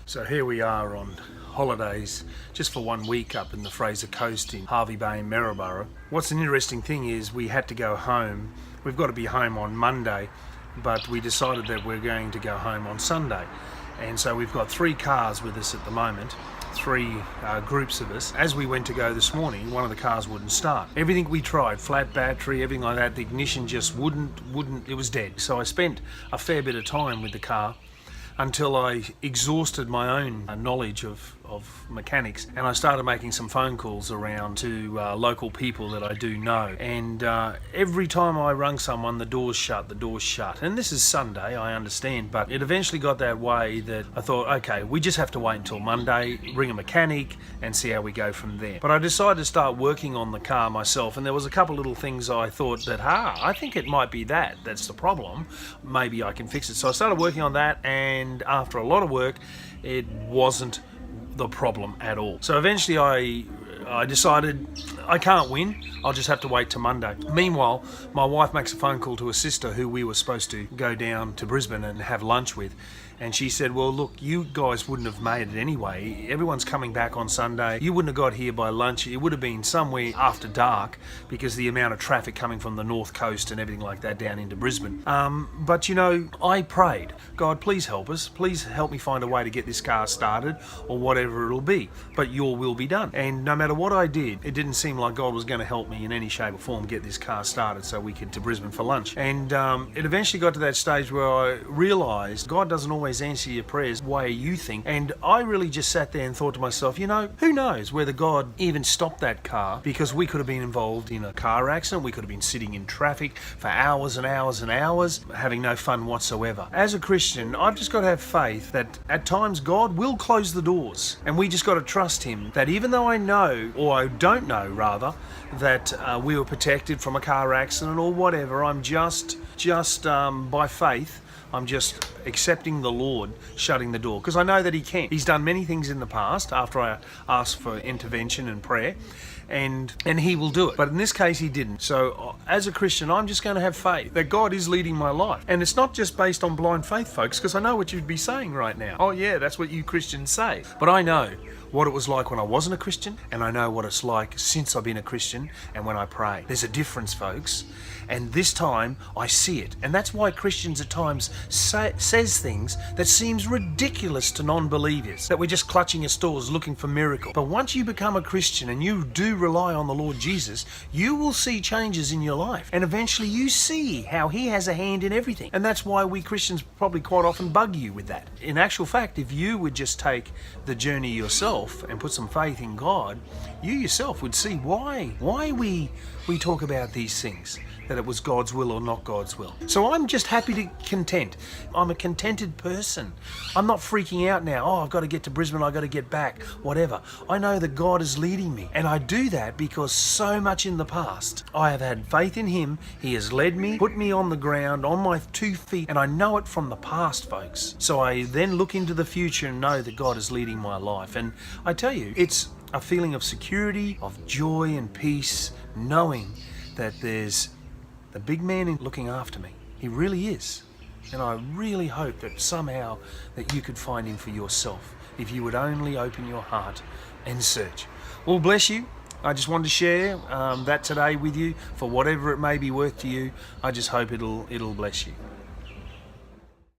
So here we are on holidays just for 1 week up in the Fraser Coast in Hervey Bay and Maryborough. What's an interesting thing is we had to go home. We've got to be home on Monday, but we decided that we're going to go home on Sunday. And so we've got 3 cars with us at the moment, 3 groups of us. As we went to go this morning, one of the cars wouldn't start. Everything we tried, flat battery, everything like that, the ignition just wouldn't, it was dead. So I spent a fair bit of time with the car until I exhausted my own knowledge of mechanics, and I started making some phone calls around to local people that I do know. And every time I rung someone, the door's shut. And this is Sunday, I understand, but it eventually got that way that I thought, okay, we just have to wait until Monday, ring a mechanic and see how we go from there. But I decided to start working on the car myself, and there was a couple little things I thought that, I think it might be that's the problem. Maybe I can fix it. So I started working on that, and after a lot of work, it wasn't the problem at all. So eventually I decided I can't win, I'll just have to wait till Monday. Meanwhile, my wife makes a phone call to a sister who we were supposed to go down to Brisbane and have lunch with. And she said, well, look, you guys wouldn't have made it anyway. Everyone's coming back on Sunday. You wouldn't have got here by lunch. It would have been somewhere after dark because the amount of traffic coming from the north coast and everything like that down into Brisbane. But you know, I prayed, God, please help us. Please help me find a way to get this car started or whatever it'll be. But your will be done. And no matter what I did, it didn't seem like God was going to help me in any shape or form get this car started so we could to Brisbane for lunch. And it eventually got to that stage where I realised God doesn't always answer your prayers the way you think. And I really just sat there and thought to myself, you know, who knows whether God even stopped that car, because we could have been involved in a car accident. We could have been sitting in traffic for hours and hours and hours, having no fun whatsoever. As a Christian, I've just got to have faith that at times God will close the doors, and we just got to trust Him that even though I know, or I don't know rather, that we were protected from a car accident or whatever, I'm just by faith, I'm just accepting the Lord shutting the door, because I know that He can. He's done many things in the past after I asked for intervention and prayer, and He will do it. But in this case, He didn't. So as a Christian, I'm just going to have faith that God is leading my life. And it's not just based on blind faith, folks, because I know what you'd be saying right now. Oh yeah, that's what you Christians say. But I know what it was like when I wasn't a Christian, and I know what it's like since I've been a Christian and when I pray. There's a difference, folks. And this time I see it. And that's why Christians at times says things that seems ridiculous to non-believers, that we're just clutching at straws looking for miracle. But once you become a Christian and you do rely on the Lord Jesus, you will see changes in your life. And eventually you see how He has a hand in everything. And that's why we Christians probably quite often bug you with that. In actual fact, if you would just take the journey yourself and put some faith in God, you yourself would see why we talk about these things, that it was God's will or not God's will. So I'm just happy to content. I'm a contented person. I'm not freaking out now. Oh, I've got to get to Brisbane, I've got to get back, whatever. I know that God is leading me. And I do that because so much in the past, I have had faith in Him. He has led me, put me on the ground, on my 2 feet, and I know it from the past, folks. So I then look into the future and know that God is leading my life. And I tell you, it's a feeling of security, of joy and peace, knowing that there's the big man looking after me. He really is. And I really hope that somehow that you could find Him for yourself, if you would only open your heart and search. Well, bless you. I just wanted to share that today with you, for whatever it may be worth to you. I just hope it'll bless you.